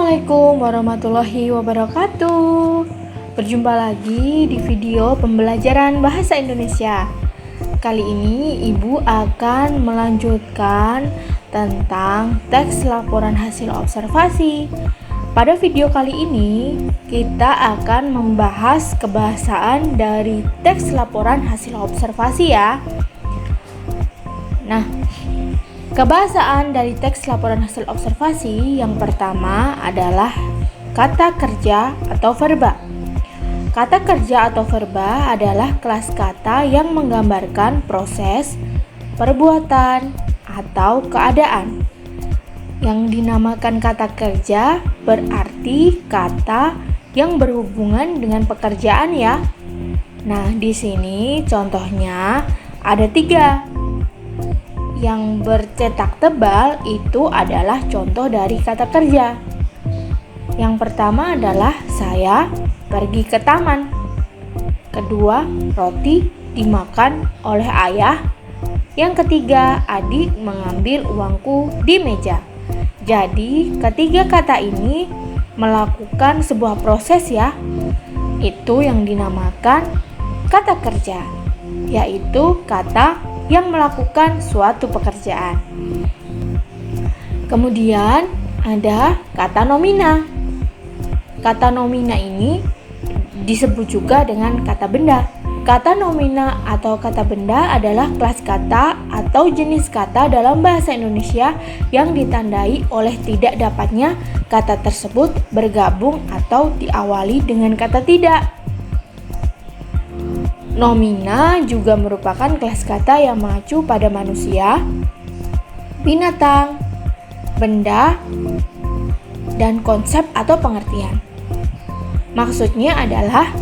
Assalamualaikum warahmatullahi wabarakatuh. Berjumpa lagi di video pembelajaran bahasa Indonesia. Kali ini Ibu akan melanjutkan tentang teks laporan hasil observasi. Pada video kali ini kita akan membahas kebahasaan dari teks laporan hasil observasi ya. Nah, kebahasaan dari teks laporan hasil observasi yang pertama adalah kata kerja atau verba. Kata kerja atau verba adalah kelas kata yang menggambarkan proses, perbuatan, atau keadaan. Yang dinamakan kata kerja berarti kata yang berhubungan dengan pekerjaan ya. Nah, di sini contohnya ada 3. Yang bercetak tebal itu adalah contoh dari kata kerja. Yang pertama adalah saya pergi ke taman. Kedua, roti dimakan oleh ayah. Yang ketiga, adik mengambil uangku di meja. Jadi, ketiga kata ini melakukan sebuah proses ya. Itu yang dinamakan kata kerja, yaitu kata yang melakukan suatu pekerjaan. Kemudian ada kata nomina. Kata nomina ini disebut juga dengan kata benda. Kata nomina atau kata benda adalah kelas kata atau jenis kata dalam bahasa Indonesia yang ditandai oleh tidak dapatnya kata tersebut bergabung atau diawali dengan kata tidak. Nomina juga merupakan kelas kata yang mengacu pada manusia, binatang, benda, dan konsep atau pengertian. Maksudnya adalah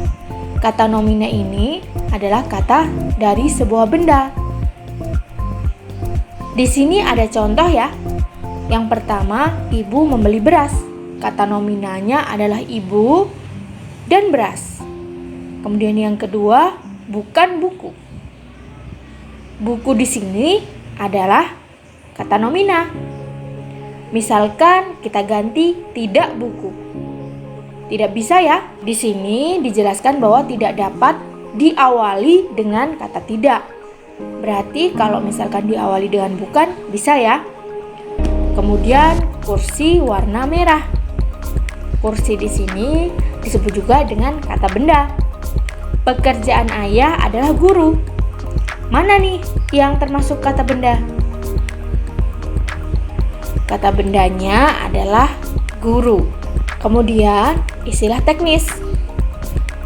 kata nomina ini adalah kata dari sebuah benda. Di sini ada contoh ya. Yang pertama, ibu membeli beras. Kata nominanya adalah ibu dan beras. Kemudian yang kedua, bukan buku. Buku di sini adalah kata nomina. Misalkan kita ganti tidak buku. Tidak bisa ya. Di sini dijelaskan bahwa tidak dapat diawali dengan kata tidak. Berarti kalau misalkan diawali dengan bukan, bisa ya. Kemudian kursi warna merah. Kursi di sini disebut juga dengan kata benda. Pekerjaan ayah adalah guru. Mana nih yang termasuk kata benda? Kata bendanya adalah guru. Kemudian istilah teknis.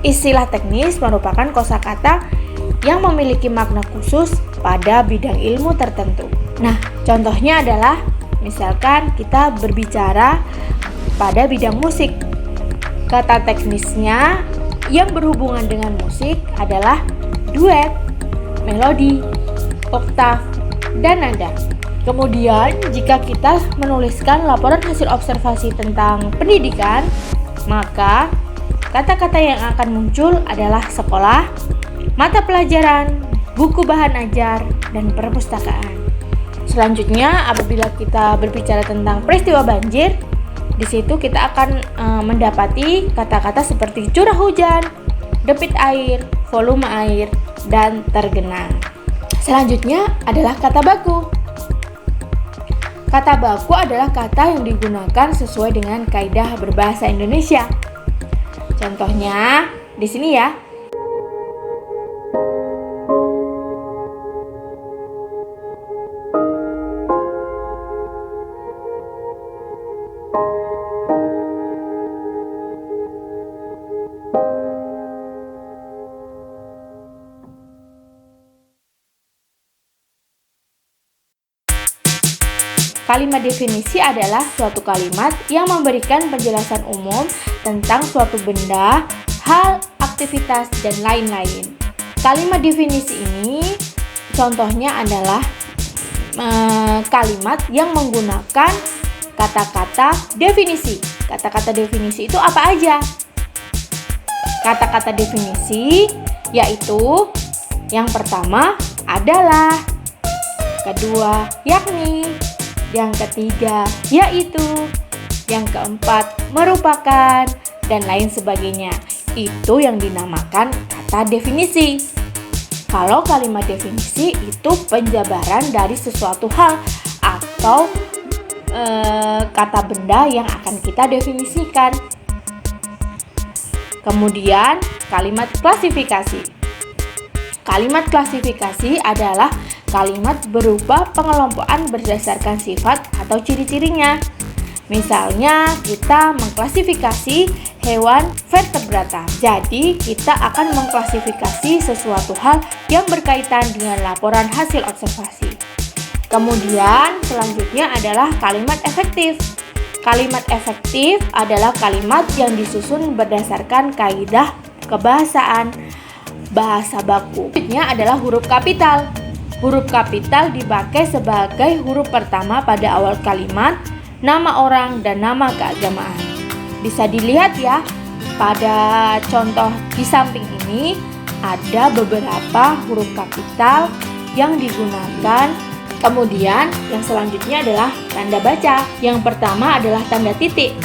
Istilah teknis merupakan kosakata yang memiliki makna khusus pada bidang ilmu tertentu. Nah, contohnya adalah misalkan kita berbicara pada bidang musik. Kata teknisnya yang berhubungan dengan musik adalah duet, melodi, oktav, dan nada. Kemudian, jika kita menuliskan laporan hasil observasi tentang pendidikan, maka kata-kata yang akan muncul adalah sekolah, mata pelajaran, buku bahan ajar, dan perpustakaan. Selanjutnya, apabila kita berbicara tentang peristiwa banjir, di situ kita akan mendapati kata-kata seperti curah hujan, debit air, volume air, dan tergenang. Selanjutnya adalah kata baku. Kata baku adalah kata yang digunakan sesuai dengan kaidah berbahasa Indonesia. Contohnya di sini ya. Kalimat definisi adalah suatu kalimat yang memberikan penjelasan umum tentang suatu benda, hal, aktivitas, dan lain-lain. Kalimat definisi ini contohnya adalah kalimat yang menggunakan kata-kata definisi. Kata-kata definisi itu apa aja? Kata-kata definisi yaitu yang pertama adalah, kedua yakni, yang ketiga yaitu, yang keempat merupakan, dan lain sebagainya. Itu yang dinamakan kata definisi. Kalau kalimat definisi itu penjabaran dari sesuatu hal atau kata benda yang akan kita definisikan. Kemudian kalimat klasifikasi. Kalimat klasifikasi adalah kalimat berupa pengelompokan berdasarkan sifat atau ciri-cirinya. Misalnya kita mengklasifikasi hewan vertebrata. Jadi kita akan mengklasifikasi sesuatu hal yang berkaitan dengan laporan hasil observasi. Kemudian selanjutnya adalah kalimat efektif. Kalimat efektif adalah kalimat yang disusun berdasarkan kaidah kebahasaan bahasa baku. Selanjutnya adalah huruf kapital. Huruf kapital dipakai sebagai huruf pertama pada awal kalimat, nama orang, dan nama keagamaan. Bisa dilihat ya, pada contoh di samping ini ada beberapa huruf kapital yang digunakan. Kemudian yang selanjutnya adalah tanda baca. Yang pertama adalah tanda titik.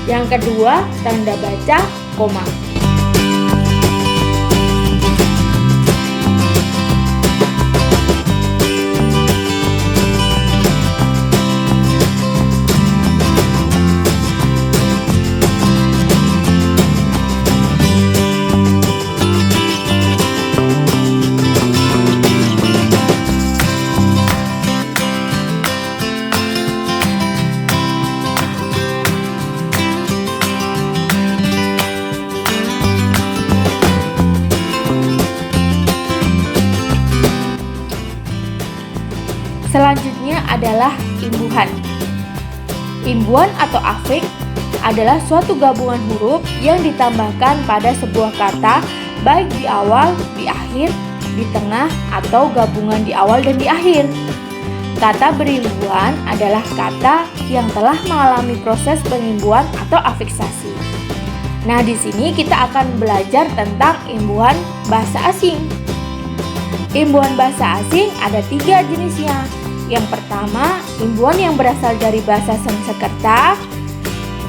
Yang kedua, tanda baca koma. Selanjutnya adalah imbuhan. Imbuhan atau afiks adalah suatu gabungan huruf yang ditambahkan pada sebuah kata, baik di awal, di akhir, di tengah, atau gabungan di awal dan di akhir. Kata berimbuhan adalah kata yang telah mengalami proses pengimbuhan atau afiksasi. Nah, di sini kita akan belajar tentang imbuhan bahasa asing. Imbuhan bahasa asing ada 3 jenisnya. Yang pertama, imbuhan yang berasal dari bahasa Sanskerta,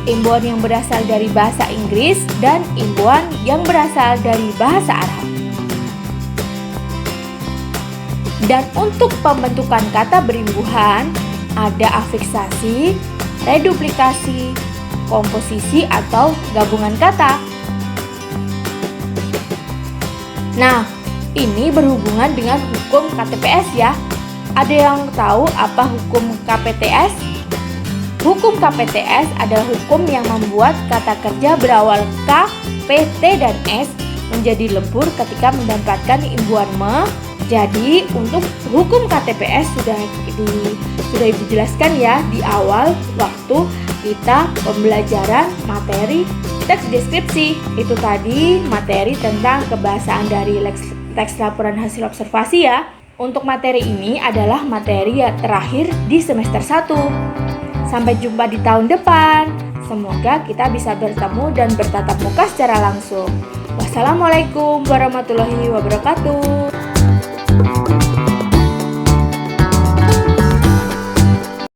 imbuhan yang berasal dari bahasa Inggris, dan imbuhan yang berasal dari bahasa Arab. Dan untuk pembentukan kata berimbuhan, ada afiksasi, reduplikasi, komposisi atau gabungan kata. Nah, ini berhubungan dengan hukum KTPS ya. Ada yang tahu apa hukum KPTS? Hukum KPTS adalah hukum yang membuat kata kerja berawal K, P, T, dan S menjadi lebur ketika mendapatkan imbuhan me. Jadi untuk hukum KTPS sudah dijelaskan ya di awal waktu kita pembelajaran materi teks deskripsi. Itu tadi materi tentang kebahasaan dari teks laporan hasil observasi ya. Untuk materi ini adalah materi yang terakhir di semester 1. Sampai jumpa di tahun depan. Semoga kita bisa bertemu dan bertatap muka secara langsung. Wassalamualaikum warahmatullahi wabarakatuh.